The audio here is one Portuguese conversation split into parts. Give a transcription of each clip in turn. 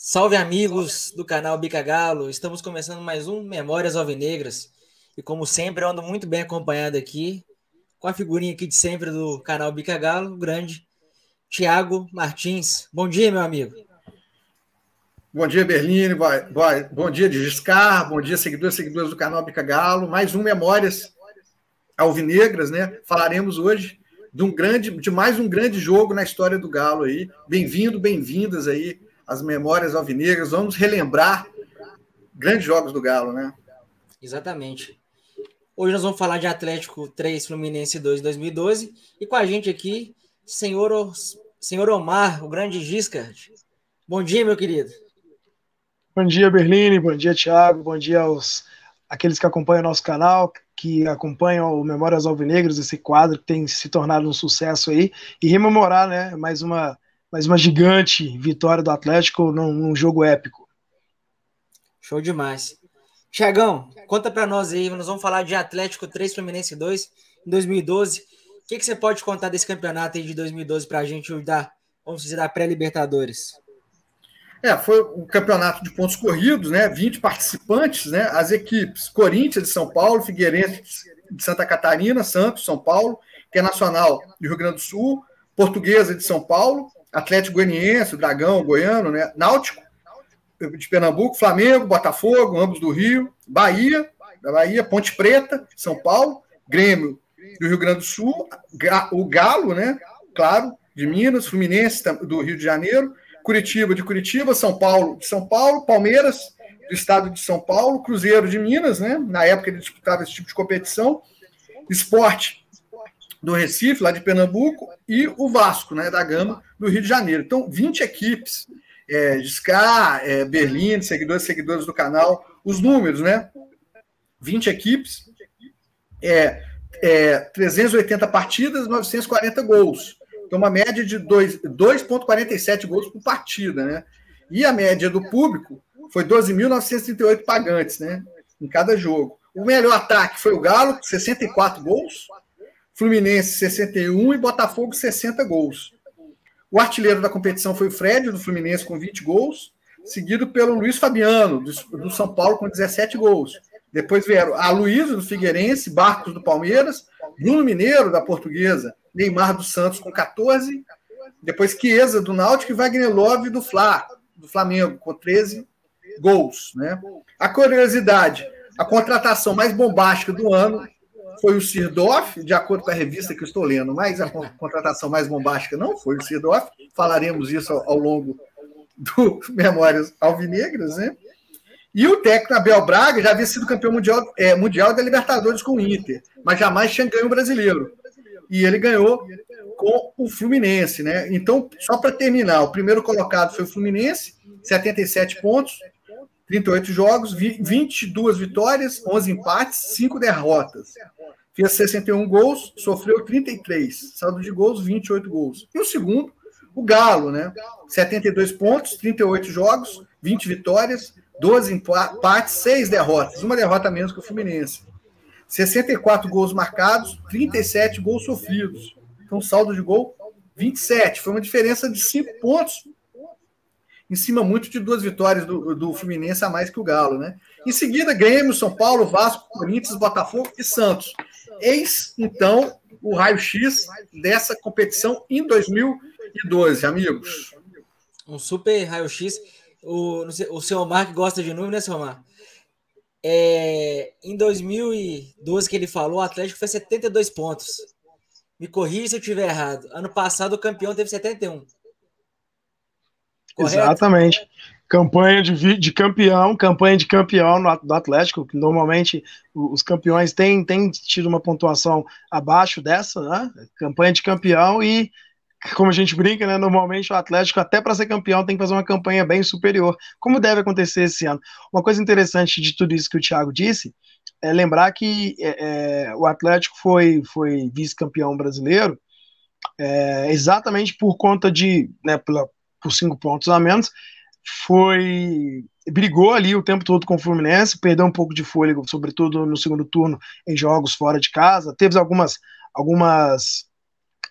Salve amigos do canal Bica Galo, estamos começando mais um Memórias Alvinegras e como sempre eu ando muito bem acompanhado aqui com a figurinha aqui de sempre do canal Bica Galo, o grande Thiago Martins. Bom dia, meu amigo. Bom dia, Berline, bom dia, Giscar, bom dia, seguidores do canal Bica Galo, mais um Memórias Alvinegras, né? Falaremos hoje de mais um grande jogo na história do Galo aí. Bem-vindas aí as Memórias Alvinegras. Vamos relembrar grandes jogos do Galo, né? Exatamente. Hoje nós vamos falar de Atlético 3, Fluminense 2, 2012. E com a gente aqui, senhor Omar, o grande Giscard. Bom dia, meu querido. Bom dia, Berline. Bom dia, Thiago. Bom dia àqueles que acompanham o nosso canal, que acompanham o Memórias Alvinegras, esse quadro que tem se tornado um sucesso aí. E rememorar, né, mais uma gigante vitória do Atlético num jogo épico. Show demais. Tiagão, conta pra nós aí, nós vamos falar de Atlético 3, Fluminense 2, em 2012. O que você pode contar desse campeonato aí de 2012 pra gente vamos dizer, da pré-Libertadores? Foi um campeonato de pontos corridos, né? 20 participantes, né? As equipes Corinthians de São Paulo, Figueirense de Santa Catarina, Santos, São Paulo, Internacional do Rio Grande do Sul, Portuguesa de São Paulo, Atlético Goianiense, Dragão, Goiano, né? Náutico de Pernambuco, Flamengo, Botafogo, ambos do Rio, Bahia, Ponte Preta, São Paulo, Grêmio do Rio Grande do Sul, o Galo, né? Claro, de Minas, Fluminense do Rio de Janeiro, Curitiba de Curitiba, São Paulo de São Paulo, Palmeiras do estado de São Paulo, Cruzeiro de Minas, né? Na época ele disputava esse tipo de competição, Sport do Recife, lá de Pernambuco, e o Vasco, né, da Gama, do Rio de Janeiro. Então, 20 equipes, Giscar, Berlim, seguidores do canal, os números, né? 20 equipes, 380 partidas, 940 gols. Então, uma média de 2,47 gols por partida, né? E a média do público foi 12.938 pagantes, né? Em cada jogo. O melhor ataque foi o Galo, 64 gols, Fluminense, 61 e Botafogo, 60 gols. O artilheiro da competição foi o Fred, do Fluminense, com 20 gols, seguido pelo Luiz Fabiano, do São Paulo, com 17 gols. Depois vieram a Luísa, do Figueirense, Barcos, do Palmeiras, Bruno Mineiro, da Portuguesa, Neymar dos Santos, com 14, depois Chiesa, do Náutico, e Wagner Love, do Flamengo, com 13 gols. Né? A curiosidade, a contratação mais bombástica do ano foi o Sirdorf, de acordo com a revista que eu estou lendo, mas a contratação mais bombástica não foi o Sirdorf, falaremos isso ao longo do Memórias Alvinegras, né? E o técnico Abel Braga já havia sido campeão mundial da Libertadores com o Inter, mas jamais tinha ganho o brasileiro. E ele ganhou com o Fluminense, né? Então, só para terminar, o primeiro colocado foi o Fluminense, 77 pontos, 38 jogos, 22 vitórias, 11 empates, 5 derrotas. Fez 61 gols, sofreu 33. Saldo de gols, 28 gols. E o segundo, o Galo, né? 72 pontos, 38 jogos, 20 vitórias, 12 empates, 6 derrotas. Uma derrota menos que o Fluminense. 64 gols marcados, 37 gols sofridos. Então, saldo de gol, 27. Foi uma diferença de 5 pontos, em cima muito de 2 vitórias do Fluminense a mais que o Galo, né? Em seguida, Grêmio, São Paulo, Vasco, Corinthians, Botafogo e Santos. Eis, então, o raio-x dessa competição em 2012, amigos. Um super raio-x. O seu Omar que gosta de número, né, seu Omar? Em 2012 que ele falou, o Atlético fez 72 pontos. Me corrija se eu estiver errado. Ano passado o campeão teve 71. Correto? Exatamente. Campanha de campeão do Atlético, que normalmente os campeões têm tido uma pontuação abaixo dessa, né? Campanha de campeão e, como a gente brinca, né? Normalmente o Atlético, até para ser campeão, tem que fazer uma campanha bem superior, como deve acontecer esse ano. Uma coisa interessante de tudo isso que o Thiago disse é lembrar que o Atlético foi vice-campeão brasileiro exatamente por conta de, né, por 5 pontos a menos, brigou ali o tempo todo com o Fluminense, perdeu um pouco de fôlego, sobretudo no segundo turno, em jogos fora de casa, teve algumas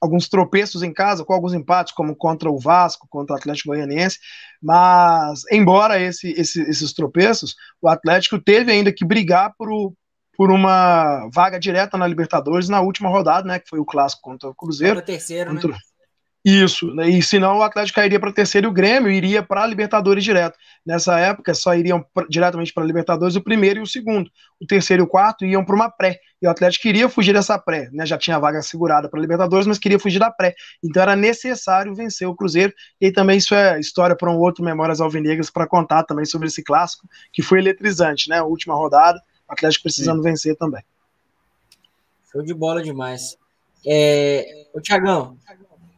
alguns tropeços em casa, com alguns empates, como contra o Vasco, contra o Atlético Goianiense, mas, embora esses tropeços, o Atlético teve ainda que brigar por uma vaga direta na Libertadores na última rodada, né, que foi o clássico contra o Cruzeiro. Para o terceiro, contra... né? Isso, né, e senão o Atlético cairia para o terceiro e o Grêmio iria para a Libertadores direto. Nessa época só iriam diretamente para a Libertadores o primeiro e o segundo. O terceiro e o quarto iam para uma pré. E o Atlético queria fugir dessa pré, né? Já tinha a vaga segurada para a Libertadores, mas queria fugir da pré. Então era necessário vencer o Cruzeiro. E também isso é história para um outro Memórias Alvinegras para contar também sobre esse clássico, que foi eletrizante, né? A última rodada, o Atlético precisando vencer também. Show de bola demais. O Thiagão,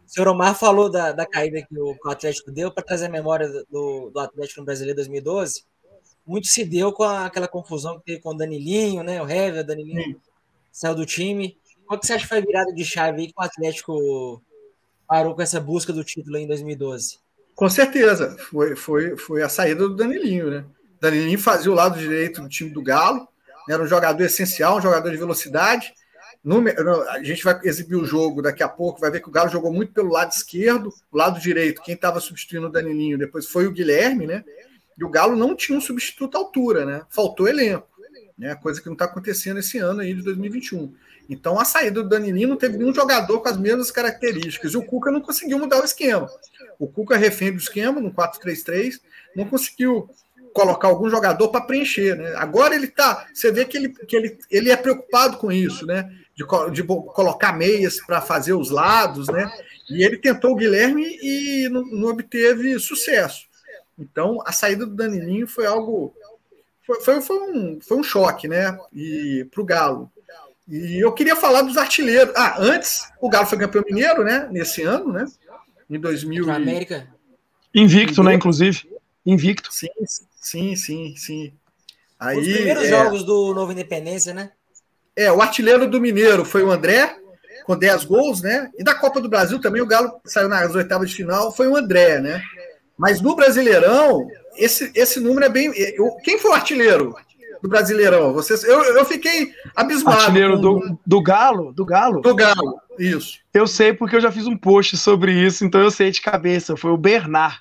o senhor Omar falou da caída que o Atlético deu. Para trazer a memória do Atlético no Brasileiro 2012, muito se deu com aquela confusão que teve com o Danilinho, né? O Hever, o Danilinho saiu do time. Qual que você acha que foi a virada de chave aí que o Atlético parou com essa busca do título em 2012? Com certeza, foi a saída do Danilinho, né? O Danilinho fazia o lado direito do time do Galo, era um jogador essencial, um jogador de velocidade. A gente vai exibir o jogo daqui a pouco, vai ver que o Galo jogou muito pelo lado esquerdo, o lado direito, quem estava substituindo o Danilinho depois foi o Guilherme, né? E o Galo não tinha um substituto à altura, né? Faltou elenco, né? Coisa que não está acontecendo esse ano aí de 2021. Então a saída do Danilinho não teve nenhum jogador com as mesmas características, e o Cuca não conseguiu mudar o esquema. O Cuca refém do esquema no 4-3-3, não conseguiu colocar algum jogador para preencher, né? Agora ele tá, você vê que ele é preocupado com isso, né? De colocar meias para fazer os lados, né? E ele tentou o Guilherme e não obteve sucesso. Então a saída do Danilinho foi algo, foi um choque, né? E para o Galo. E eu queria falar dos artilheiros. Antes o Galo foi campeão mineiro, né? Nesse ano, né? Em 2000 América. Invicto, né? Inclusive. Invicto. Sim. Aí, os primeiros jogos do Novo Independência, né? O artilheiro do Mineiro foi o André, com 10 gols, né? E da Copa do Brasil também, o Galo saiu nas oitavas de final, foi o André, né? Mas no Brasileirão, esse número é bem... Quem foi o artilheiro do Brasileirão? Eu fiquei abismado. Artilheiro do Galo? Do Galo, isso. Eu sei porque eu já fiz um post sobre isso, então eu sei de cabeça. Foi o Bernard.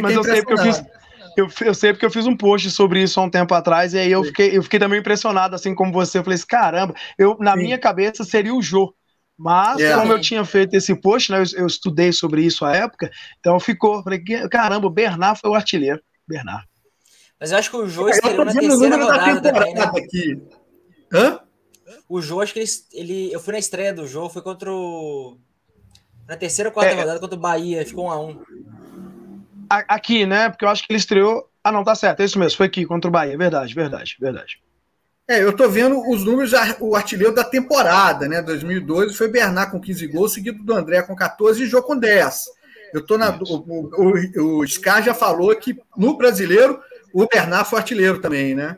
Mas eu sei porque eu fiz... Eu sei porque eu fiz um post sobre isso há um tempo atrás, e aí eu fiquei também impressionado, assim como você. Eu falei assim, caramba, na minha cabeça seria o Jô. Mas, como eu tinha feito esse post, né, eu estudei sobre isso à época, então falei, caramba, o Bernard foi o artilheiro. Bernard. Mas eu acho que o Jô estreou na terceira rodada também, né? Aqui. Hã? O Jô, acho que eu fui na estreia do Jô, foi na terceira ou quarta rodada contra o Bahia, ficou 1-1. Aqui, né? Porque eu acho que ele estreou. Não, tá certo, é isso mesmo, foi aqui contra o Bahia, verdade. Eu tô vendo os números, o artilheiro da temporada, né? 2012 foi Bernard com 15 gols, seguido do André com 14 e Jô com 10. Eu tô o Scar já falou que no brasileiro o Bernard foi artilheiro também, né?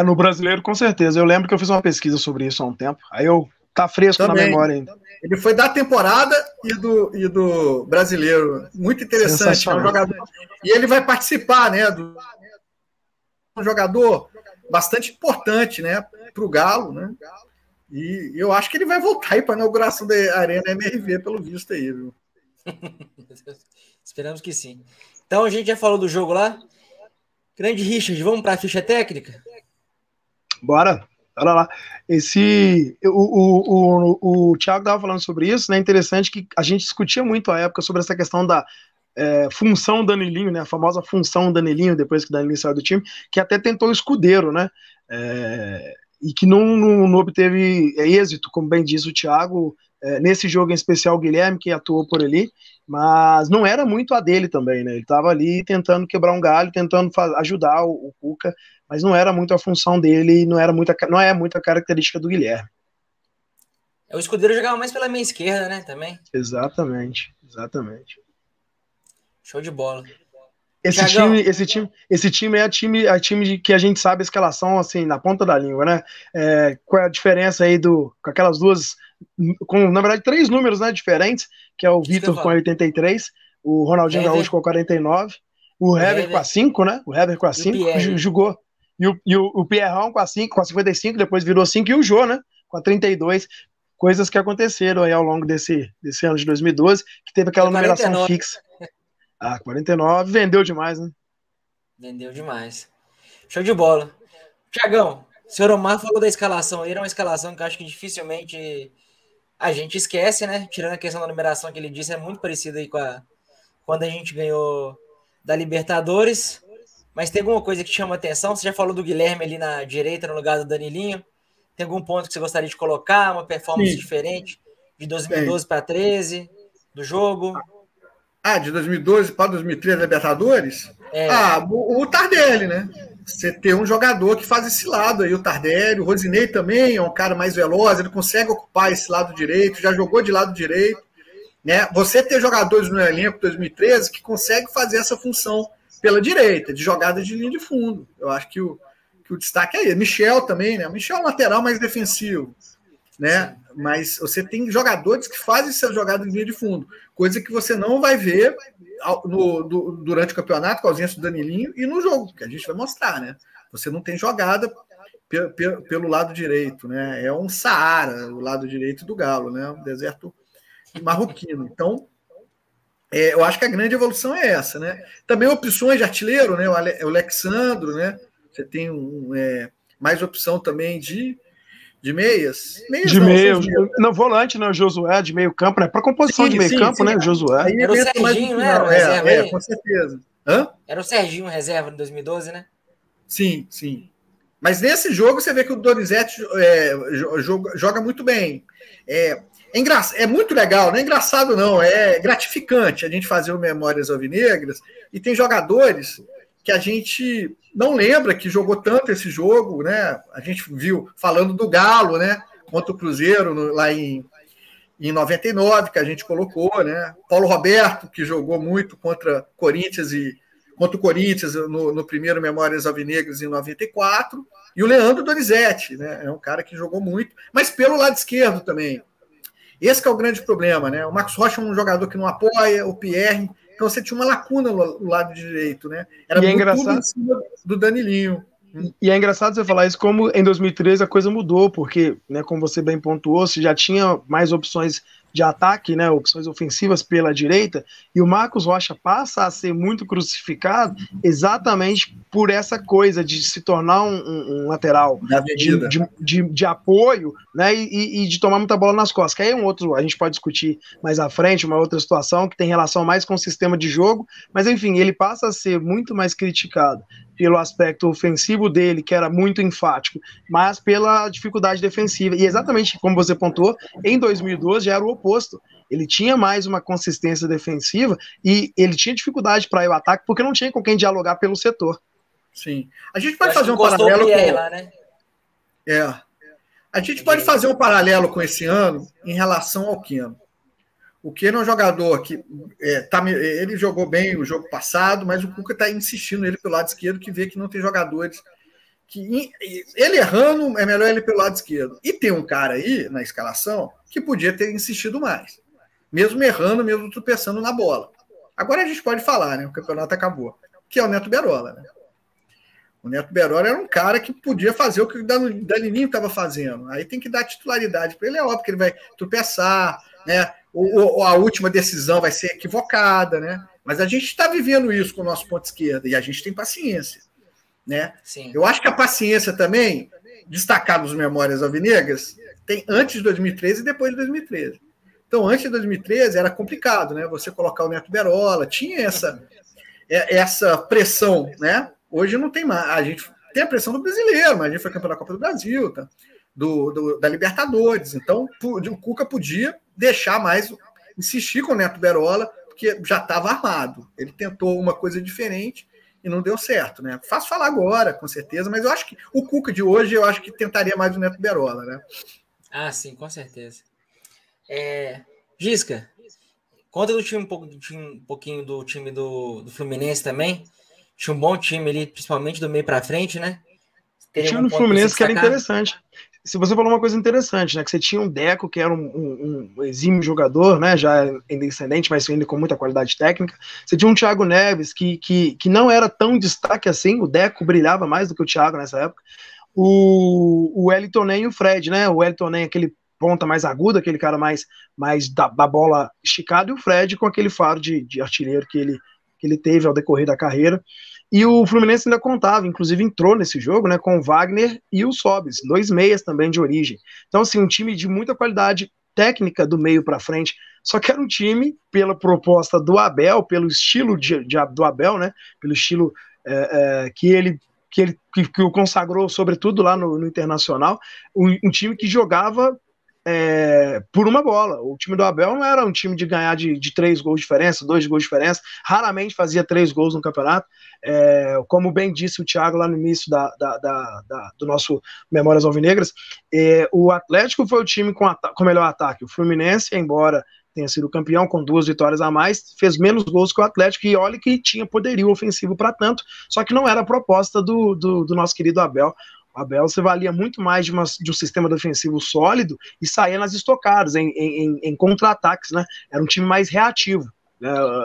No brasileiro, com certeza. Eu lembro que eu fiz uma pesquisa sobre isso há um tempo. Aí tá fresco também na memória ainda. Ele foi da temporada e do brasileiro. Muito interessante. É um jogador. E ele vai participar, né? Um jogador bastante importante, né? Para o Galo, né? E eu acho que ele vai voltar aí para a inauguração da Arena MRV, pelo visto aí, viu? Esperamos que sim. Então a gente já falou do jogo lá. Grande Richard, vamos para a ficha técnica? Bora lá. O Thiago estava falando sobre isso, né? Interessante que a gente discutia muito à época sobre essa questão da função Danilinho, né? A famosa função Danilinho, depois que o Danilinho saiu do time, que até tentou o Escudeiro, né? E que não obteve êxito, como bem diz o Thiago, nesse jogo em especial o Guilherme, que atuou por ali, mas não era muito a dele também, né? Ele estava ali tentando quebrar um galho, tentando ajudar o Cuca, mas não era muito a função dele, não é muita característica do Guilherme. O Escudeiro jogava mais pela meia esquerda, né, também? Exatamente. Show de bola. Esse time é time que a gente sabe a escalação, assim, na ponta da língua, né? Qual é a diferença aí com aquelas duas, na verdade, 3 números, né, diferentes, que é o Vitor com 83, o Ronaldinho Gaúcho com 49, o Hever com a 5, né? O Hever com a 5 jogou. E o Pierrão com a 5, com a 55, depois virou 5, e o Jô, né? Com a 32. coisas que aconteceram aí ao longo desse ano de 2012, que teve aquela numeração fixa. 49, vendeu demais, né? Vendeu demais. Show de bola. Thiagão, o senhor Omar falou da escalação aí, era uma escalação que eu acho que dificilmente a gente esquece, né? Tirando a questão da numeração que ele disse, é muito parecida aí com quando a gente ganhou da Libertadores. Mas tem alguma coisa que chama atenção? Você já falou do Guilherme ali na direita, no lugar do Danilinho. Tem algum ponto que você gostaria de colocar? Uma performance diferente de 2012 para 2013 do jogo? De 2012 para 2013 Libertadores? O Tardelli, né? Você ter um jogador que faz esse lado aí, o Tardelli, o Rosinei também é um cara mais veloz, ele consegue ocupar esse lado direito, já jogou de lado direito, né? Você ter jogadores no elenco 2013 que conseguem fazer essa função pela direita, de jogada de linha de fundo. Eu acho que o destaque é ele. Michel também, né? Michel é um lateral mais defensivo, né? Mas você tem jogadores que fazem essa jogada de linha de fundo, coisa que você não vai ver durante o campeonato, com a ausência do Danilinho, e no jogo, que a gente vai mostrar, né? Você não tem jogada pelo lado direito, né? É um Saara, o lado direito do Galo, né? Um deserto marroquino. Então, eu acho que a grande evolução é essa, né? Também opções de artilheiro, né? O Alexandro, né? Você tem mais opção também de meias. De meio, não, volante, né? O Josué de meio campo, né? Para composição de meio campo, né? O Josué. Era o Serginho, né? Com certeza. Era o Serginho reserva em 2012, né? Sim. Mas nesse jogo você vê que o Donizete joga muito bem. É muito legal, não é engraçado não, é gratificante a gente fazer o Memórias Alvinegras, e tem jogadores que a gente não lembra que jogou tanto esse jogo, né? A gente viu falando do Galo, né? Contra o Cruzeiro lá em 99, que a gente colocou, né? Paulo Roberto, que jogou muito contra o Corinthians no primeiro Memórias Alvinegras em 94, e o Leandro Donizete, né? É um cara que jogou muito, mas pelo lado esquerdo também. Esse que é o grande problema, né? O Marcos Rocha é um jogador que não apoia, o Pierre. Então você tinha uma lacuna no lado direito, né? Era tudo em cima do Danilinho. E é engraçado você falar isso, como em 2013 a coisa mudou, porque, né, como você bem pontuou, você já tinha mais opções de ataque, né, opções ofensivas pela direita, e o Marcos Rocha passa a ser muito crucificado exatamente por essa coisa de se tornar um lateral de apoio, né, e de tomar muita bola nas costas, que aí é um outro, a gente pode discutir mais à frente, uma outra situação que tem relação mais com o sistema de jogo, mas enfim, ele passa a ser muito mais criticado pelo aspecto ofensivo dele, que era muito enfático, mas pela dificuldade defensiva. E exatamente como você pontuou, em 2012 já era o oposto. Ele tinha mais uma consistência defensiva e ele tinha dificuldade para ir ao ataque porque não tinha com quem dialogar pelo setor. Sim. A gente pode fazer um paralelo com... lá, né? A gente pode fazer um paralelo com esse ano em relação ao Keno. O Keno é um jogador que ele jogou bem o jogo passado, mas o Cuca está insistindo nele pelo lado esquerdo, que vê que não tem jogadores que ele errando, é melhor ele pelo lado esquerdo. E tem um cara aí na escalação que podia ter insistido mais, mesmo errando, mesmo tropeçando na bola. Agora a gente pode falar, né? O campeonato acabou, que é o Neto Berola, né? O Neto Berola era um cara que podia fazer o que o Danilinho estava fazendo. Aí tem que dar titularidade para ele, é óbvio que ele vai tropeçar, né? Ou a última decisão vai ser equivocada, né? Mas a gente está vivendo isso com o nosso ponto esquerdo e a gente tem paciência, né? Sim. Eu acho que a paciência também, destacada nos Memórias Alvinegras, tem antes de 2013 e depois de 2013. Então, antes de 2013 era complicado, né? Você colocar o Neto Berola, tinha essa pressão, né? Hoje não tem mais. A gente tem a pressão do brasileiro, mas a gente foi campeão da Copa do Brasil, tá? Da Libertadores. Então, o Cuca podia deixar mais, insistir com o Neto Berola, porque já estava armado. Ele tentou uma coisa diferente e não deu certo, né? Fácil falar agora, com certeza, mas eu acho que o Cuca de hoje, eu acho que tentaria mais o Neto Berola, né? Ah, sim, com certeza. Gisca, conta do time um pouquinho do time do Fluminense também. Tinha um bom time ali, principalmente do meio para frente, né? O time do Fluminense que era interessante. Se você falou uma coisa interessante, né? Que você tinha um Deco, que era um exímio jogador, né? Já indescendente, mas ainda com muita qualidade técnica. Você tinha um Thiago Neves, que não era tão destaque assim. O Deco brilhava mais do que o Thiago nessa época. O Wellington e o Fred, né? O Wellington aquele ponta mais aguda, aquele cara mais da bola esticada, e o Fred com aquele faro de artilheiro que ele teve ao decorrer da carreira. E o Fluminense ainda contava, inclusive entrou nesse jogo, né, com o Wagner e o Sobis, 2 meias também de origem. Então, assim, um time de muita qualidade técnica do meio para frente, só que era um time, pela proposta do Abel, pelo estilo do Abel, né, pelo estilo que o consagrou, sobretudo lá no Internacional, um time que jogava por uma bola. O time do Abel não era um time de ganhar de 3 gols de diferença, 2 gols de diferença, raramente fazia 3 gols no campeonato. Como bem disse o Thiago lá no início do nosso Memórias Alvinegras, o Atlético foi o time com melhor ataque. O Fluminense, embora tenha sido campeão com 2 vitórias a mais, fez menos gols que o Atlético, e olha que tinha poderio ofensivo para tanto, só que não era a proposta do nosso querido Abel. O Abel se valia muito mais de um sistema defensivo sólido e saía nas estocadas, em contra-ataques, né? Era um time mais reativo.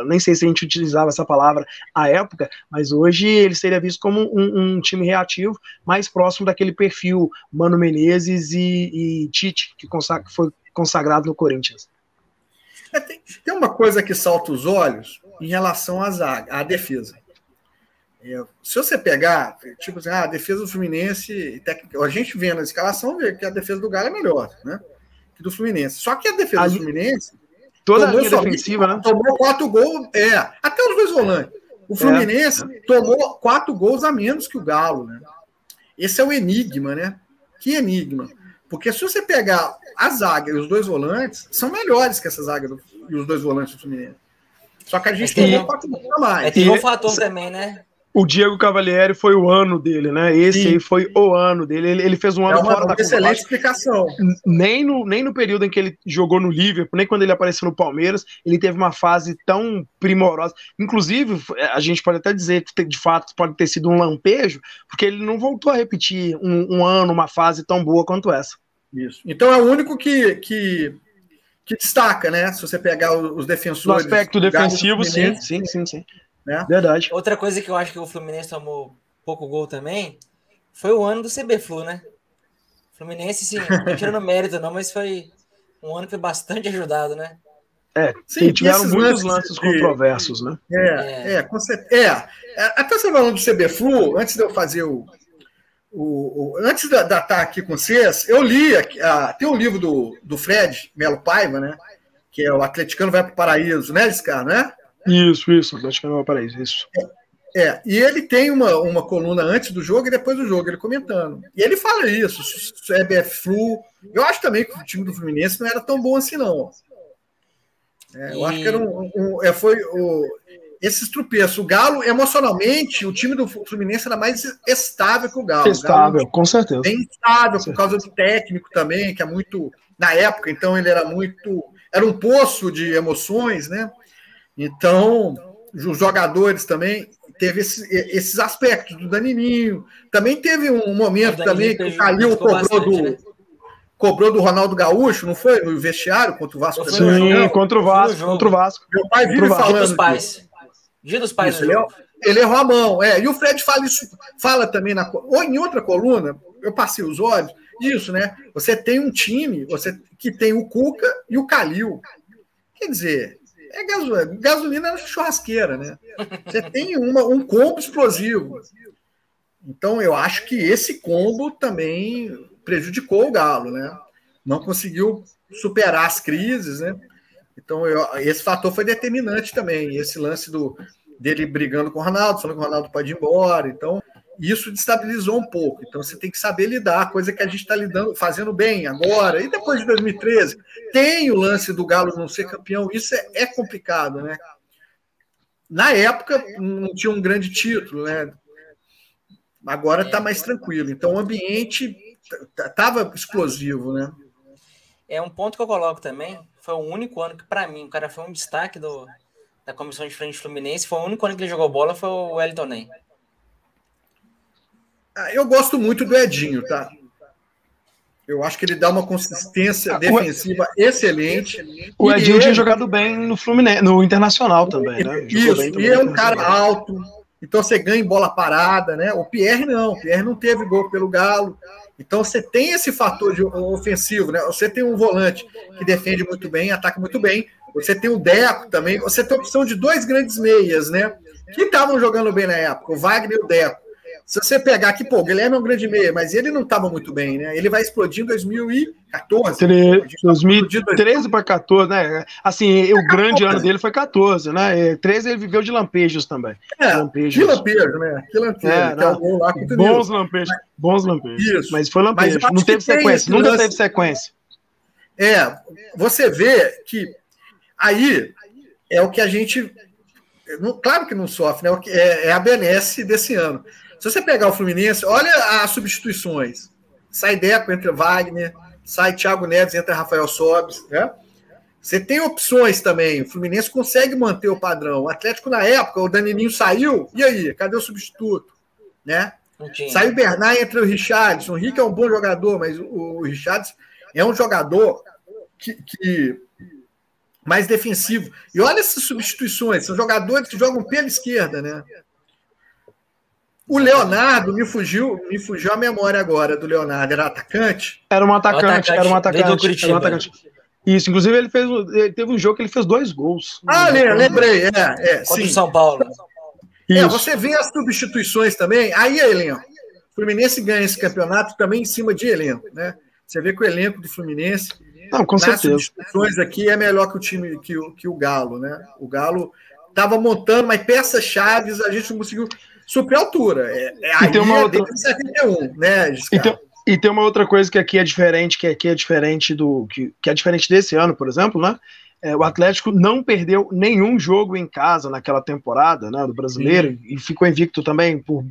Nem sei se a gente utilizava essa palavra à época, mas hoje ele seria visto como um time reativo, mais próximo daquele perfil Mano Menezes e Tite, que foi consagrado no Corinthians. Tem uma coisa que salta os olhos em relação à defesa. Se você pegar, tipo assim, a defesa do Fluminense, a gente vendo a escalação, vê que a defesa do Galo é melhor, né, que do Fluminense. Só que a defesa do Fluminense, toda a linha defensiva, né? Tomou 4 gols, até os 2 volantes. O Fluminense tomou 4 gols a menos que o Galo, né? Esse é o enigma, né? Que enigma. Porque se você pegar a zaga e os 2 volantes, são melhores que essa zaga e os 2 volantes do Fluminense. Só que a gente tomou 4 gols a mais. Tem um fator também, né? O Diego Cavalieri foi o ano dele, né? Esse aí foi o ano dele. Ele fez um ano fora da curva. Excelente explicação. Nem no período em que ele jogou no Liverpool, nem quando ele apareceu no Palmeiras, ele teve uma fase tão primorosa. Inclusive, a gente pode até dizer que de fato pode ter sido um lampejo, porque ele não voltou a repetir um ano, uma fase tão boa quanto essa. Isso. Então é o único que destaca, né? Se você pegar os defensores. No aspecto defensivo, sim. Né? Verdade. Outra coisa que eu acho que o Fluminense tomou pouco gol também foi o ano do CBFlu, né? O Fluminense, sim, não tirando mérito não, mas foi um ano que foi bastante ajudado, né? Sim, tiveram muitos lances controversos, né? Até você falando do CBFlu, antes de eu fazer antes de estar aqui com vocês, eu li, tem um livro do Fred Melo Paiva, né? Que é o Atleticano Vai para o Paraíso, né, esse cara, né? Isso, Atleticano Vai para o Paraíso, isso. E ele tem uma coluna antes do jogo e depois do jogo, ele comentando. E ele fala isso, CBFlu. Eu acho também que o time do Fluminense não era tão bom assim, não. Eu acho que era esses tropeços. O Galo, emocionalmente, o time do Fluminense era mais estável que o Galo. Estável, com certeza. Bem estável, por causa do técnico também, que é muito... Na época, então, ele era muito... Era um poço de emoções, né? Então, os jogadores também teve esses aspectos do Danilinho. Também teve um momento também que o Calil cobrou do Ronaldo Gaúcho, não foi? No vestiário contra o Vasco. Sim, contra o Vasco. Meu pai vive falando Dia dos Pais. Ele errou a mão. E o Fred fala também ou em outra coluna, eu passei os olhos, isso, né? Você tem um time que tem o Cuca e o Calil. Quer dizer, gasolina na churrasqueira, né? Você tem um combo explosivo. Então, eu acho que esse combo também prejudicou o Galo, né? Não conseguiu superar as crises, né? Então, esse fator foi determinante também. Esse lance dele brigando com o Ronaldo, falando que o Ronaldo pode ir embora. Então, isso destabilizou um pouco. Então, você tem que saber lidar, coisa que a gente está fazendo bem agora. E depois de 2013, tem o lance do Galo não ser campeão. Isso é complicado, né? Na época, não tinha um grande título, né? Agora está mais tranquilo. Então, o ambiente estava explosivo, né? Um ponto que eu coloco também, foi o único ano que, para mim, o cara foi um destaque da comissão de frente Fluminense, foi o único ano que ele jogou bola, foi o Wellington Ney. Eu gosto muito do Edinho, tá? Eu acho que ele dá uma consistência defensiva excelente. O Edinho tinha jogado bem no Fluminense, no Internacional também, né? Isso, e é um cara alto, então você ganha em bola parada, né? O Pierre não teve gol pelo Galo. Então você tem esse fator ofensivo, né? Você tem um volante que defende muito bem, ataca muito bem. Você tem o Deco também. Você tem a opção de 2 grandes meias, né? Que estavam jogando bem na época, o Wagner e o Deco. Se você pegar aqui, pô, o Guilherme é um grande meia, mas ele não estava muito bem, né? Ele vai explodir em 2014. 2013 para 14, né? Assim, o grande ano dele foi 14, né? 13 ele viveu de lampejos também. Que lampejo, né? Que lampejo. Que é o gol lá contra o bons lampejos, bons lampejos. Isso. Mas foi lampejo, não teve sequência, nunca teve sequência. Você vê que aí é o que a gente... Claro que não sofre, né? É a benesse desse ano. Se você pegar o Fluminense, olha as substituições. Sai Deco, entra Wagner, sai Thiago Neves, entra Rafael Sobis, né? Você tem opções também. O Fluminense consegue manter o padrão. O Atlético, na época, o Danilinho saiu, e aí? Cadê o substituto? Né? Saiu o Bernard, entra o Richarlison. O Rick é um bom jogador, mas o Richarlison é um jogador que mais defensivo. E olha essas substituições. São jogadores que jogam pela esquerda, né? O Leonardo, me fugiu a memória agora do Leonardo. Era atacante? Era um atacante. Isso, inclusive ele teve um jogo que ele fez 2 gols. Lembrei. Contra o São Paulo. Você vê as substituições também. Aí, elenco. O Fluminense ganha esse campeonato também em cima de elenco, né? Você vê que o elenco do Fluminense, com nas certeza, substituições aqui, é melhor que o time, que o Galo, né? O Galo estava montando, mas peças-chave a gente não conseguiu suprir a altura. E tem uma outra... 71, né, e tem uma outra coisa que aqui é diferente, que é diferente que é diferente desse ano, por exemplo, né? O Atlético não perdeu nenhum jogo em casa naquela temporada, né, do Brasileiro, e ficou invicto também por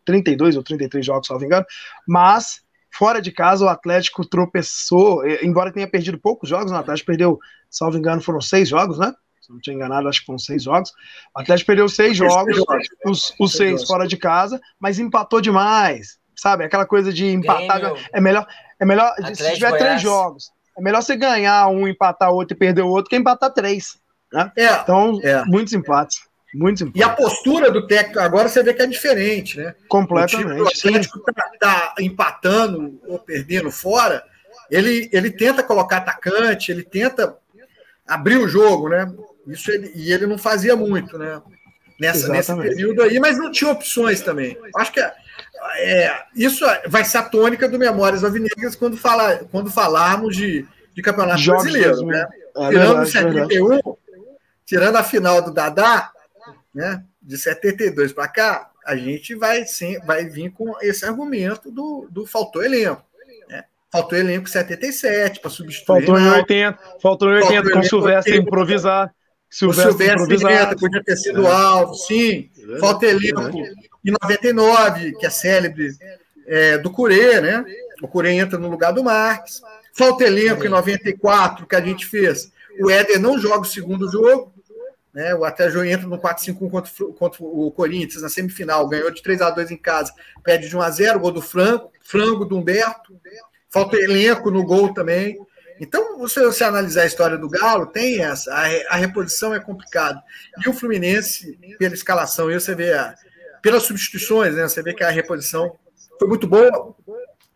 32 ou 33 jogos, se não me engano, mas fora de casa o Atlético tropeçou, embora tenha perdido poucos jogos, o Atlético perdeu, salvo engano, foram 6 jogos, né? Se não tinha enganado, acho que foram 6 jogos. O Atlético perdeu 6 jogos, os 6 fora de casa, mas empatou demais, sabe? Aquela coisa de empatar. É melhor se tiver 3 jogos, é melhor você ganhar um, empatar outro e perder o outro que empatar 3. Né? Então, muitos empates. E a postura do técnico agora você vê que é diferente, né? Completamente. O Atlético tá empatando ou perdendo fora, ele tenta colocar atacante, ele tenta abrir o jogo, né? Ele não fazia muito, né? Nesse período aí, mas não tinha opções também. Acho que isso vai ser a tônica do Memórias Alvinegras quando falarmos de campeonato brasileiro, né? Tirando 71, tirando a final do Dadá, né? De 72 para cá, a gente vai vir com esse argumento do faltou elenco. Faltou elenco 77 para substituir. Faltou em 80 com o Silvestre improvisar. O Silvestre podia ter sido alvo, sim. Falta elenco em 99, que é célebre, do Curê, né? O Curê entra no lugar do Marques. Falta elenco em 94, que a gente fez. O Éder não joga o segundo jogo, né? O Atlético entra no 4-5-1 contra o Corinthians na semifinal, ganhou de 3-2 em casa, perde de 1-0, gol do frango do Humberto. Falta elenco no gol também. Então, se você analisar a história do Galo, tem essa. A reposição é complicada. E o Fluminense, pela escalação, você vê pelas substituições, né? Você vê que a reposição foi muito boa.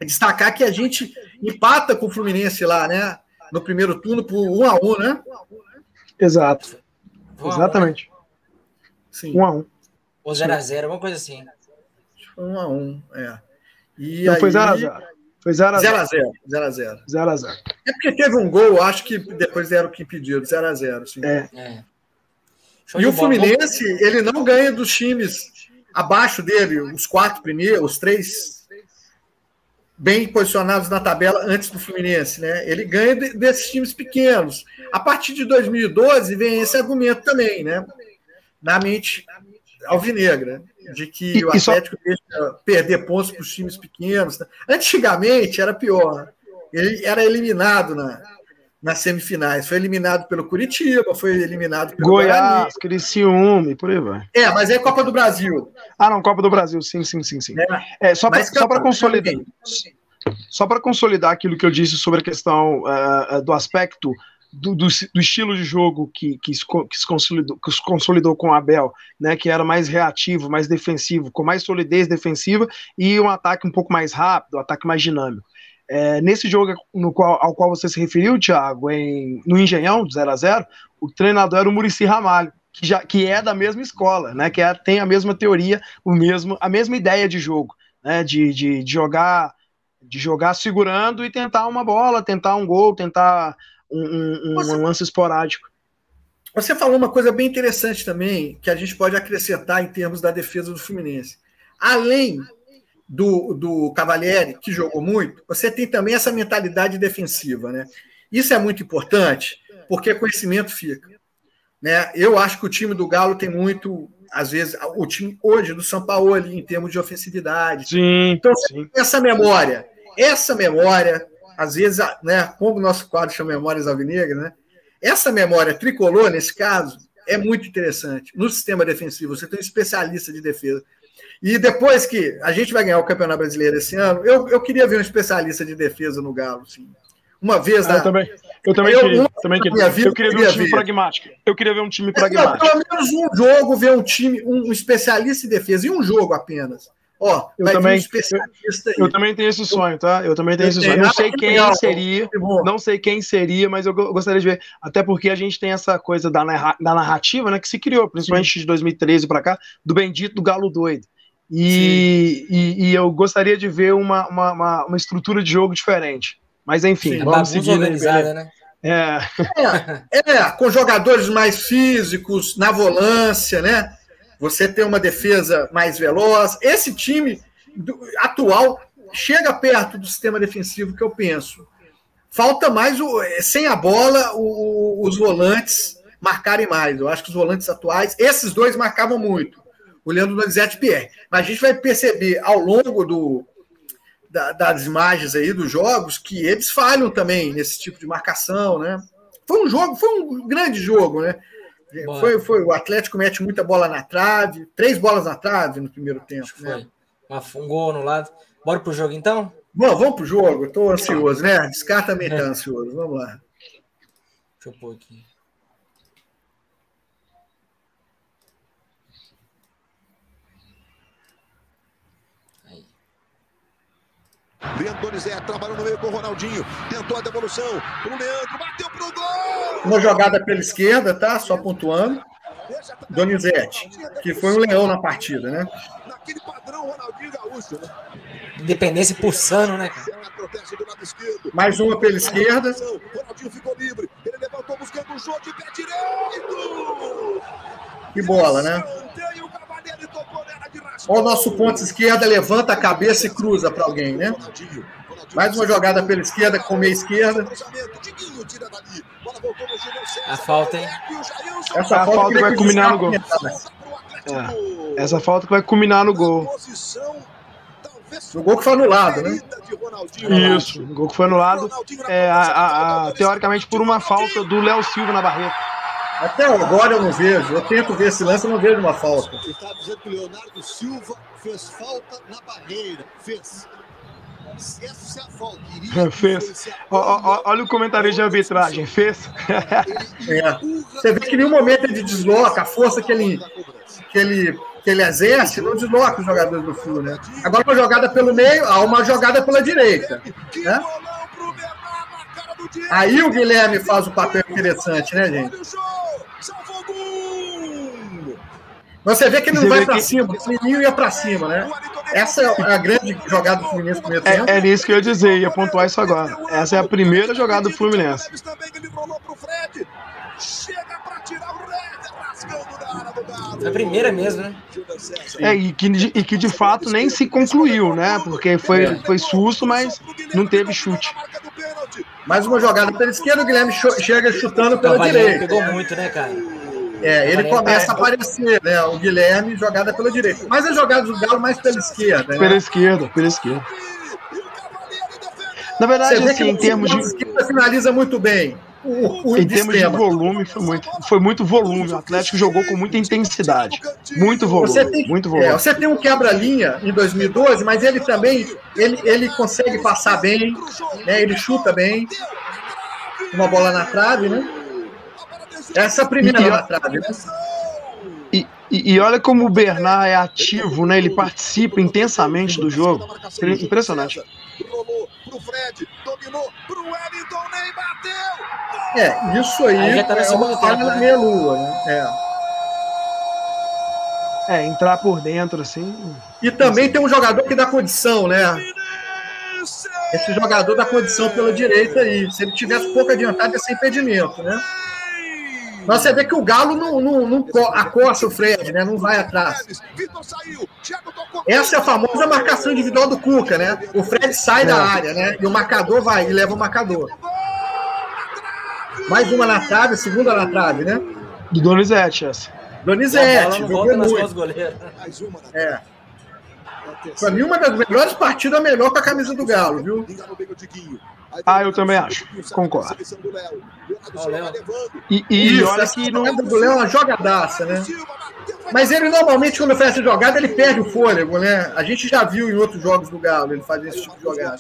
Destacar que a gente empata com o Fluminense lá, né? No primeiro turno, por 1-1, né? Exato. Exatamente. Sim. 1-1. Ou 0-0, alguma coisa assim. 1-1, E não, aí... foi 0-0. Foi 0-0. 0-0. É porque teve um gol, acho que depois deram o que impediu, 0-0. E o Fluminense, ele não ganha dos times abaixo dele, os 4 primeiros, os 3 bem posicionados na tabela antes do Fluminense, né? Ele ganha desses times pequenos. A partir de 2012 vem esse argumento também, né? Na mente alvinegra, de que o Atlético deixa perder pontos para os times pequenos. Antigamente era pior. Ele era eliminado nas semifinais. Foi eliminado pelo Curitiba, foi eliminado pelo Goiás, Criciúma e por aí vai. Mas é Copa do Brasil. Não, Copa do Brasil, sim. Só para consolidar. Só para consolidar aquilo que eu disse sobre a questão do aspecto do estilo de jogo que se consolidou com o Abel, né, que era mais reativo, mais defensivo, com mais solidez defensiva e um ataque um pouco mais rápido, um ataque mais dinâmico. Nesse jogo ao qual você se referiu, Thiago, no Engenhão, 0-0, o treinador era o Muricy Ramalho, que é da mesma escola, né, tem a mesma teoria, a mesma ideia de jogo, né, de jogar segurando e tentar uma bola, tentar um gol, tentar um lance esporádico. Você falou uma coisa bem interessante também, que a gente pode acrescentar em termos da defesa do Fluminense. Além do Cavalieri, que jogou muito, você tem também essa mentalidade defensiva, né? Isso é muito importante, porque conhecimento fica, né? Eu acho que o time do Galo tem muito, às vezes, o time hoje do São Paulo ali, em termos de ofensividade. Sim, então, sim. essa memória, às vezes, né, como o nosso quadro chama Memórias Alvinegras, né? Essa memória tricolor, nesse caso, é muito interessante. No sistema defensivo, você tem um especialista de defesa. E depois que a gente vai ganhar o Campeonato Brasileiro esse ano, eu queria ver um especialista de defesa no Galo, assim. Uma vez... Eu também queria. Eu queria ver um time pragmático. Eu queria ver um time pragmático. Pelo menos um jogo, ver um time, um especialista em defesa. E um jogo apenas. Ó, eu também tenho esse sonho, tá? Eu também tenho esse sonho. Não sei quem seria, mas eu gostaria de ver. Até porque a gente tem essa coisa da narrativa, né, que se criou, principalmente de 2013 para cá, do bendito Galo doido. E eu gostaria de ver uma estrutura de jogo diferente. Mas enfim, vamos seguir organizada, né? Com jogadores mais físicos, na volância, né? Você tem uma defesa mais veloz. Esse time atual chega perto do sistema defensivo que eu penso. Falta mais, sem a bola, os volantes marcarem mais. Eu acho que os volantes atuais, esses dois marcavam muito. O Leandro Donizete e Pierre. Mas a gente vai perceber ao longo das imagens aí dos jogos que eles falham também nesse tipo de marcação, né? Foi um grande jogo, né? Foi o Atlético mete muita bola na trave, 3 bolas na trave no primeiro tempo. Né? Um gol no lado. Bora pro jogo então? Bom, vamos pro jogo. Eu tô ansioso, né? Descarta também tá ansioso. Vamos lá. Deixa eu pôr aqui. Leandro Donizete trabalhou no meio com o Ronaldinho, tentou a devolução pro Leandro, bateu pro gol! Uma jogada pela esquerda, tá? Só pontuando. Donizete, que foi um leão na partida, né? Naquele padrão Ronaldinho Gaúcho, né? Independência pulsando, né, cara? Mais uma pela esquerda. Ronaldinho ficou livre, ele levantou buscando o jogo de pé direito! Que bola, né? Olha o nosso ponto esquerda, levanta a cabeça e cruza para alguém, né? Mais uma jogada pela esquerda, com meia esquerda. A falta, hein? Essa falta que vai culminar no gol. Essa falta que vai culminar no gol. O gol que foi anulado, né? Isso, o gol que foi anulado, teoricamente, por uma falta do Léo Silva na barreira. Até agora eu não vejo. Eu tento ver esse lance, eu não vejo uma falta. Ele está dizendo que o Leonardo Silva fez falta na barreira. Fez. Essa é a falta. Fez. Olha o comentário de arbitragem. Fez. Você vê que em nenhum momento ele desloca a força que ele exerce, não desloca os jogadores do Flu, né? Agora uma jogada pelo meio, uma jogada pela direita. Né? Aí o Guilherme faz um papel interessante, né, gente? Você vê que ele não vai para cima, o Fluminense ia para cima, né? Essa é a grande jogada do Fluminense no primeiro tempo. É nisso que eu ia dizer, ia pontuar isso agora. Essa é a primeira jogada do Fluminense. É a primeira mesmo, né? E que de fato nem se concluiu, né? Porque foi susto, mas não teve chute. Mais uma jogada pela esquerda, o Guilherme chega chutando pela direita. Pegou muito, né, cara? Ele começa a aparecer, né? O Guilherme, jogada pela direita. Mas a jogada do Galo mais pela esquerda. Né? Pela esquerda. Na verdade, assim, em termos de... esquerda finaliza muito bem. Em termos de volume, foi muito volume. O Atlético jogou com muita intensidade. Muito volume. Muito volume. Você tem um quebra-linha em 2012, mas ele também ele consegue passar bem, né? Ele chuta bem. uma bola na trave, né? Essa primeira na trave, né? E olha como o Bernard é ativo, né? Ele participa intensamente do jogo. Impressionante. Rolou pro Fred, dominou pro Wellington, nem bateu. Isso aí já tá no é segundo uma falha tempo, na né? meia-lua, né? Entrar por dentro, assim. E também tem um jogador que dá condição, né? Esse jogador dá condição pela direita aí. Se ele tivesse pouco adiantado, ia ser impedimento, né? Mas você vê que o Galo não acosta o Fred, né? Não vai atrás. Essa é a famosa marcação individual do Cuca, né? O Fred sai da área, né? E o marcador vai e leva o marcador. Mais uma na trave, segunda na trave, né? Do Donizete, essa. Donizete, jogou muito. Pra mim, uma das melhores partidas, melhor com a camisa do Galo, viu? Eu também acho. Concordo. E olha que não... do Léo é uma jogadaça, né? Mas ele normalmente, quando faz essa jogada, ele perde o fôlego, né? A gente já viu em outros jogos do Galo ele fazer esse tipo de jogada.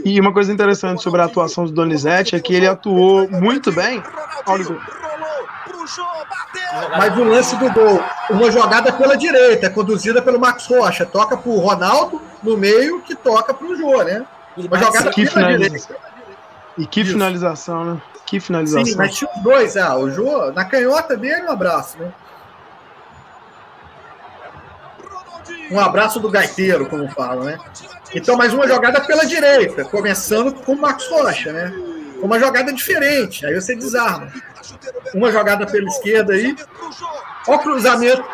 E uma coisa interessante sobre a atuação do Donizete é que ele atuou muito bem. Olha, mas o lance do gol, uma jogada pela direita, conduzida pelo Marcos Rocha, toca pro Ronaldo no meio, que toca pro Jô, né? Uma jogada pela direita. E que finalização, né? Que finalização. Sim, mas tinha os dois, o Jô, na canhota dele, um abraço, né? Um abraço do gaiteiro, como falam, né? Então, mais uma jogada pela direita, começando com o Marcos Rocha, né? Uma jogada diferente, aí você desarma. Uma jogada pela esquerda aí. Olha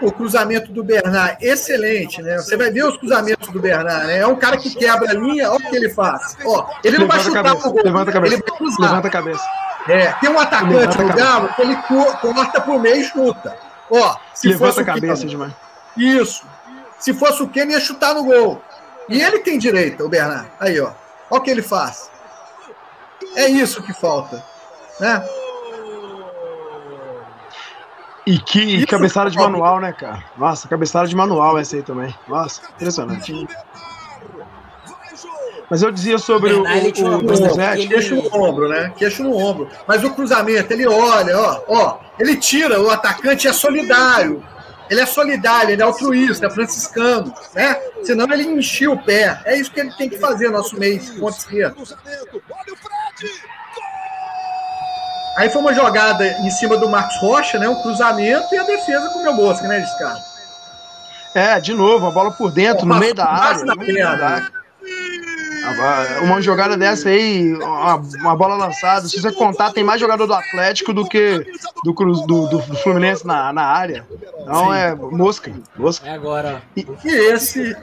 o cruzamento do Bernard, excelente, né? Você vai ver os cruzamentos do Bernard, né? É um cara que quebra a linha, olha o que ele faz. Ele não vai chutar pro gol, levanta a cabeça, ele vai cruzar. Levanta a cabeça. Tem um atacante no Galo que ele corta por meio e chuta. Levanta a cabeça demais. Isso. Se fosse o Kenny, ia chutar no gol. E ele tem direita, o Bernard. Aí, olha o que ele faz. É isso que falta, né? E que cabeçada de manual, né, cara? Nossa, cabeçada de manual essa aí também. Nossa, impressionante. Mas eu dizia sobre o Donizete. Queixo no ombro, né? Queixo no ombro. Mas o cruzamento, ele olha, ele tira, o atacante é solidário. Ele é solidário, ele é altruísta, é franciscano, né? Senão ele enchia o pé. É isso que ele tem que fazer, nosso meio, ponto esquerdo. Aí foi uma jogada em cima do Marcos Rocha, né? Um cruzamento e a defesa com o meu Bosque, né, Descarga? De novo, a bola por dentro, no meio da área. Uma jogada dessa aí, uma bola lançada, se você contar, tem mais jogador do Atlético do que do Fluminense na área. Então Sim. É mosca. É agora. E esse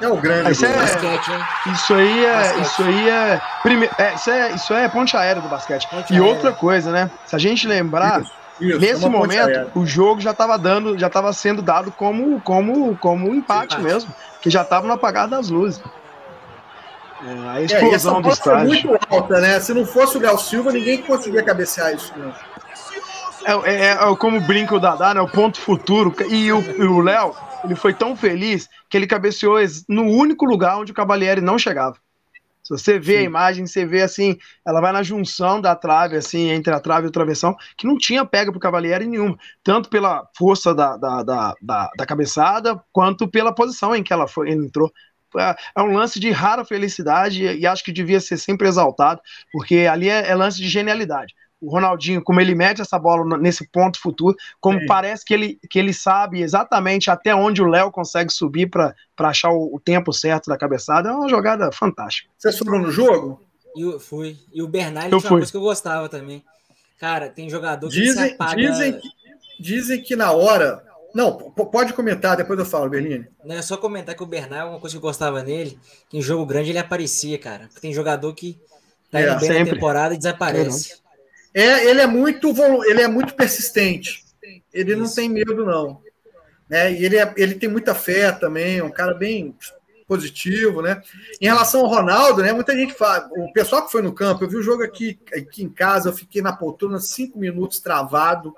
é o grande. Isso é ponte aérea do basquete. Outra coisa, né? Se a gente lembrar, nesse momento, o jogo já estava sendo dado como empate mesmo, que já estava no apagar das luzes. A explosão do estádio. Muito alta, né? Se não fosse o Léo Silva, ninguém conseguia cabecear isso, né? Como brinca o Dadá, né? O ponto futuro. E o Léo, ele foi tão feliz que ele cabeceou no único lugar onde o Cavalieri não chegava. Se você vê a imagem, você vê assim, ela vai na junção da trave, assim, entre a trave e o travessão, que não tinha pega pro Cavalieri nenhuma, tanto pela força da cabeçada, quanto pela posição em que ele entrou. É um lance de rara felicidade e acho que devia ser sempre exaltado, porque ali é lance de genialidade. O Ronaldinho, como ele mete essa bola nesse ponto futuro, como parece que ele sabe exatamente até onde o Léo consegue subir para achar o tempo certo da cabeçada, é uma jogada fantástica. Você sobrou no jogo? Eu fui. E o Bernard tinha uma coisa que eu gostava também. Cara, tem jogador que se apaga... Dizem que na hora... Não, pode comentar, depois eu falo, Berlini. Não, é só comentar que o Bernard, uma coisa que eu gostava nele, que em jogo grande ele aparecia, cara. Tem jogador que tá indo bem na temporada e desaparece. Ele é muito persistente. Ele não tem medo, não. E ele tem muita fé também, é um cara bem positivo, né? Em relação ao Ronaldo, né? Muita gente fala, o pessoal que foi no campo, eu vi o jogo aqui em casa, eu fiquei na poltrona 5 minutos travado.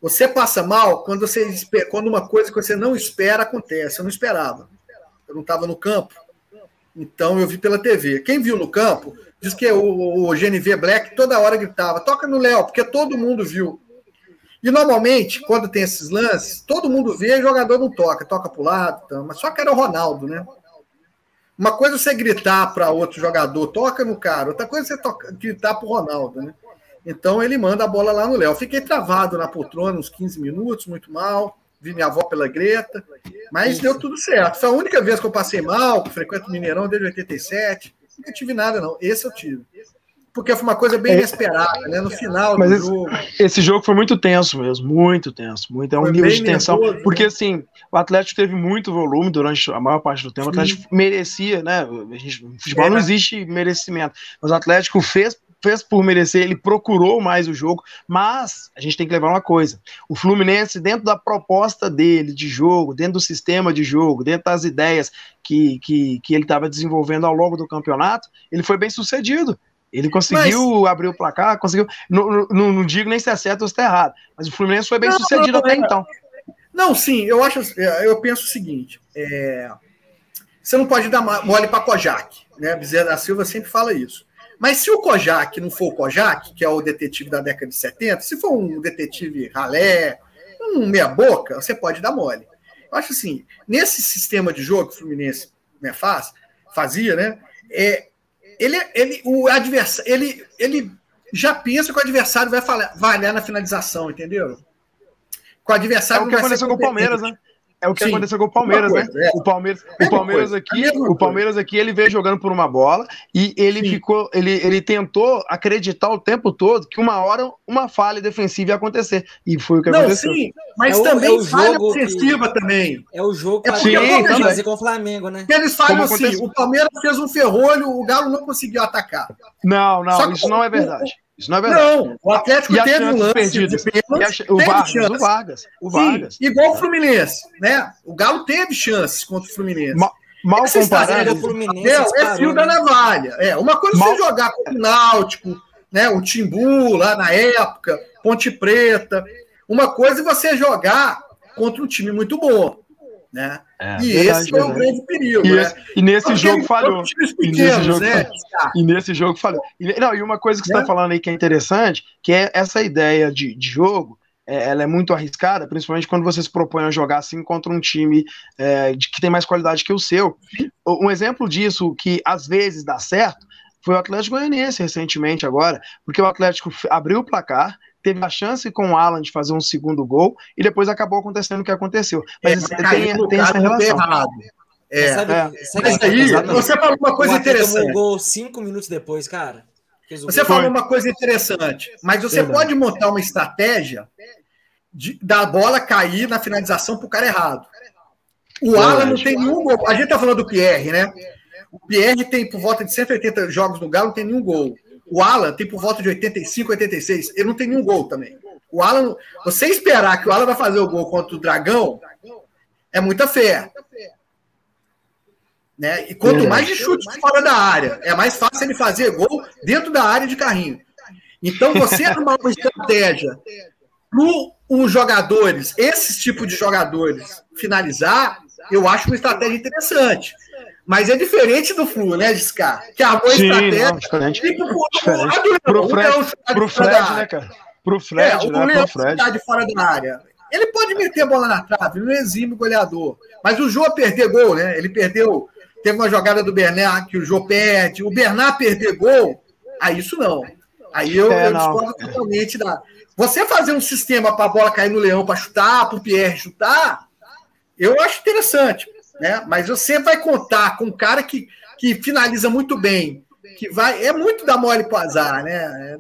Você passa mal quando uma coisa que você não espera acontece. Eu não esperava. Eu não estava no campo. Então eu vi pela TV. Quem viu no campo diz que o GNV Black toda hora gritava, toca no Léo, porque todo mundo viu. E normalmente, quando tem esses lances, todo mundo vê e o jogador não toca pro lado, então, mas só que era o Ronaldo, né? Uma coisa é você gritar para outro jogador, toca no cara, outra coisa é você gritar pro Ronaldo, né? Então ele manda a bola lá no Léo. Fiquei travado na poltrona uns 15 minutos, muito mal. Vi minha avó pela Greta, mas deu tudo certo. Foi a única vez que eu passei mal, que frequento o Mineirão desde 87. Nunca tive nada, não. Esse eu tive. Porque foi uma coisa bem inesperada, né? No final do jogo. Esse jogo foi muito tenso mesmo, muito tenso. É um nível de tensão. Nervoso, porque, né? Assim, o Atlético teve muito volume durante a maior parte do tempo. O Atlético merecia, né? No futebol não existe merecimento. Mas o Atlético fez por merecer, ele procurou mais o jogo, mas a gente tem que levar uma coisa, o Fluminense, dentro da proposta dele de jogo, dentro do sistema de jogo, dentro das ideias que ele estava desenvolvendo ao longo do campeonato, ele foi bem sucedido, ele conseguiu abrir o placar, conseguiu, não digo nem se é certo ou se é errado, mas o Fluminense foi bem sucedido até então. Não, sim, eu penso o seguinte, você não pode dar mole para Kojak, né? Bezerra da Silva sempre fala isso. Mas se o Kojak não for o Kojak, que é o detetive da década de 70, se for um detetive ralé, um meia-boca, você pode dar mole. Eu acho assim, nesse sistema de jogo que o Fluminense, né, fazia, né? Ele já pensa que o adversário vai falhar na finalização, entendeu? Com o adversário. É o que aconteceu com o Palmeiras, né? É o que aconteceu com o Palmeiras, né? O Palmeiras aqui, ele veio jogando por uma bola e ele tentou acreditar o tempo todo que uma hora uma falha defensiva ia acontecer. E foi o que aconteceu. Sim, mas também falha ofensiva também. É o jogo que pode fazer com o Flamengo, né? Eles falam assim, o Palmeiras fez um ferrolho, o Galo não conseguiu atacar. Não, isso não é verdade. Isso não é verdade. Não, o Atlético teve um lance de pênalti, o Vargas. Igual o Fluminense, né? O Galo teve chances contra o Fluminense. Mal comparado, o Fluminense é fio da navalha. Uma coisa é você jogar com o Náutico, né? O Timbu lá na época, Ponte Preta. Uma coisa é você jogar contra um time muito bom, né? Esse foi o grande perigo, né? E nesse jogo falhou. E nesse jogo falhou. E uma coisa que você está falando aí que é interessante, que é essa ideia de jogo, ela é muito arriscada, principalmente quando você se propõe a jogar assim contra um time que tem mais qualidade que o seu. Um exemplo disso, que às vezes dá certo, foi o Atlético Goianiense recentemente agora, porque o Atlético abriu o placar, teve a chance com o Alan de fazer um segundo gol e depois acabou acontecendo o que aconteceu. Mas tem essa relação. Mas aí, você falou uma coisa interessante. Tomou gol 5 minutos depois, cara. Você falou uma coisa interessante, mas você pode montar uma estratégia da bola cair na finalização para o cara errado. O Alan não tem nenhum gol. A gente tá falando do Pierre, né? O Pierre tem por volta de 180 jogos no Galo, não tem nenhum gol. O Alan tem por volta de 85, 86. Ele não tem nenhum gol também. O Alan, você esperar que o Alan vai fazer o gol contra o Dragão é muita fé. Né? E quanto mais de chute fora da área, é mais fácil ele fazer gol dentro da área de carrinho. Então, você arrumar uma estratégia para os jogadores, esses tipos de jogadores, finalizar, eu acho uma estratégia interessante. Mas é diferente do Flu, né, Giscar? Que armou a estratégia pro Fred, né, cara? Pro Fred, né? O Leão está de fora da área. Ele pode meter a bola na trave, ele não exime o goleador. Mas o Jô perder gol, né? Ele perdeu. Teve uma jogada do Bernard que o Jô perde. O Bernard perder gol, aí isso não. Aí eu discordo totalmente da. Você fazer um sistema para a bola cair no Leão para chutar, para o Pierre chutar, eu acho interessante. Né? Mas você vai contar com um cara que finaliza muito bem, que vai. É muito dar mole pro azar, né?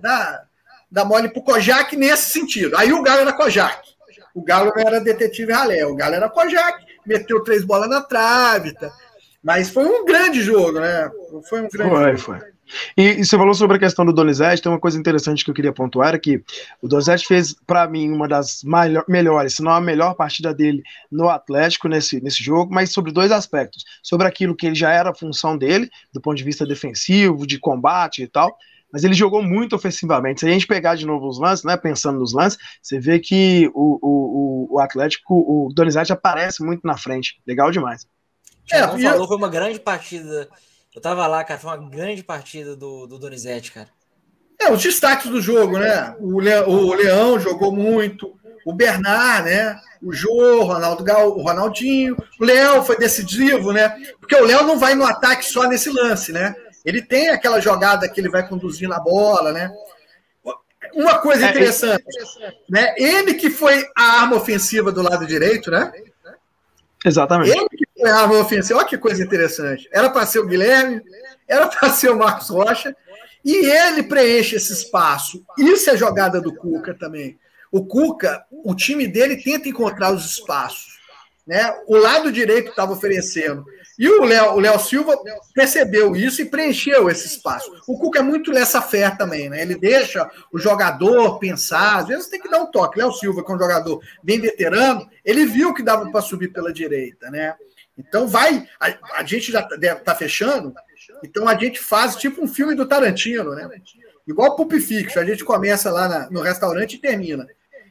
Dá mole pro Kojak nesse sentido. Aí o Galo era Kojak. O Galo não era detetive ralé, o Galo era Kojak, meteu 3 bolas na trave. Tá? Mas foi um grande jogo, né? Foi um grande jogo. Foi. E você falou sobre a questão do Donizete, tem uma coisa interessante que eu queria pontuar, é que o Donizete fez, para mim, uma das melhores, se não a melhor partida dele no Atlético nesse jogo, mas sobre 2 aspectos, sobre aquilo que ele já era a função dele, do ponto de vista defensivo, de combate e tal, mas ele jogou muito ofensivamente. Se a gente pegar de novo os lances, né, pensando nos lances, você vê que o Atlético, o Donizete aparece muito na frente, legal demais. Foi uma grande partida Eu tava lá, cara, foi uma grande partida do Donizete, cara. Os destaques do jogo, né? O Leão jogou muito, o Bernard, né? O Jô, o Ronaldinho. O Léo foi decisivo, né? Porque o Léo não vai no ataque só nesse lance, né? Ele tem aquela jogada que ele vai conduzindo a bola, né? Uma coisa interessante, né? Ele que foi a arma ofensiva do lado direito, né? Exatamente. Ele que foi a arma ofensiva. Olha que coisa interessante. Era para ser o Guilherme, era para ser o Marcos Rocha, e ele preenche esse espaço. Isso é jogada do Cuca também. O Cuca, o time dele tenta encontrar os espaços, né? O lado direito estava oferecendo. E o Léo Silva percebeu isso e preencheu esse espaço. O Cuca é muito laissez-faire também, né? Ele deixa o jogador pensar, às vezes tem que dar um toque. Léo Silva, que é um jogador bem veterano, ele viu que dava para subir pela direita, né? Então a gente já está fechando, então a gente faz tipo um filme do Tarantino, né? Igual Pulp Fiction, a gente começa lá no restaurante e termina.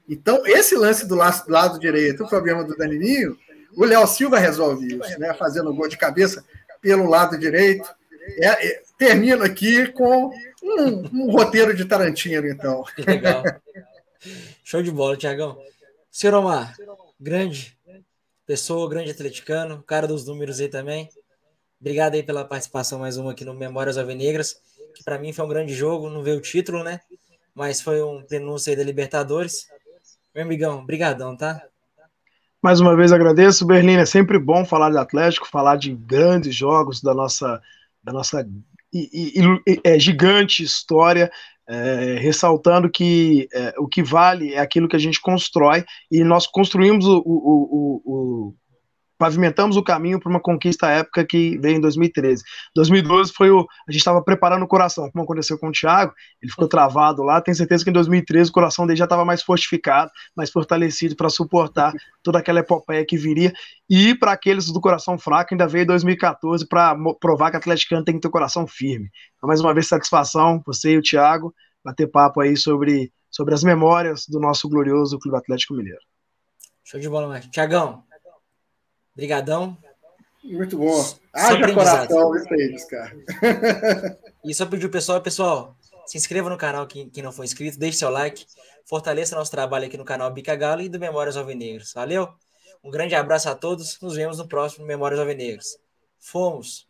Então, esse lance do lado direito, o problema do Danilinho, o Léo Silva resolve isso, né? Fazendo gol de cabeça pelo lado direito. Termino aqui com um roteiro de Tarantino, então. Legal. Show de bola, Thiagão. Senhor Omar, grande pessoa, grande atleticano, cara dos números aí também. Obrigado aí pela participação mais uma aqui no Memórias Alvinegras, que para mim foi um grande jogo, não veio o título, né? Mas foi um prenúncio aí da Libertadores. Meu amigão, brigadão, tá? Mais uma vez agradeço, Berlim. É sempre bom falar de Atlético, falar de grandes jogos da nossa gigante história, ressaltando que o que vale é aquilo que a gente constrói, e nós construímos pavimentamos o caminho para uma conquista épica que veio em 2013. 2012 a gente estava preparando o coração, como aconteceu com o Thiago, ele ficou travado lá. Tenho certeza que em 2013 o coração dele já estava mais fortificado, mais fortalecido para suportar toda aquela epopeia que viria. E para aqueles do coração fraco, ainda veio 2014 para provar que o atleticano tem que ter o coração firme. Então, mais uma vez, satisfação, você e o Thiago, bater papo aí sobre as memórias do nosso glorioso Clube Atlético Mineiro. Show de bola, Márcio. Thiagão, brigadão. Muito bom. Haja coração, isso aí, cara. E só pedir o pessoal, se inscreva no canal quem não for inscrito, deixe seu like, fortaleça nosso trabalho aqui no canal Bica Galo e do Memórias Alvinegras. Valeu? Um grande abraço a todos, nos vemos no próximo Memórias Alvinegras. Fomos!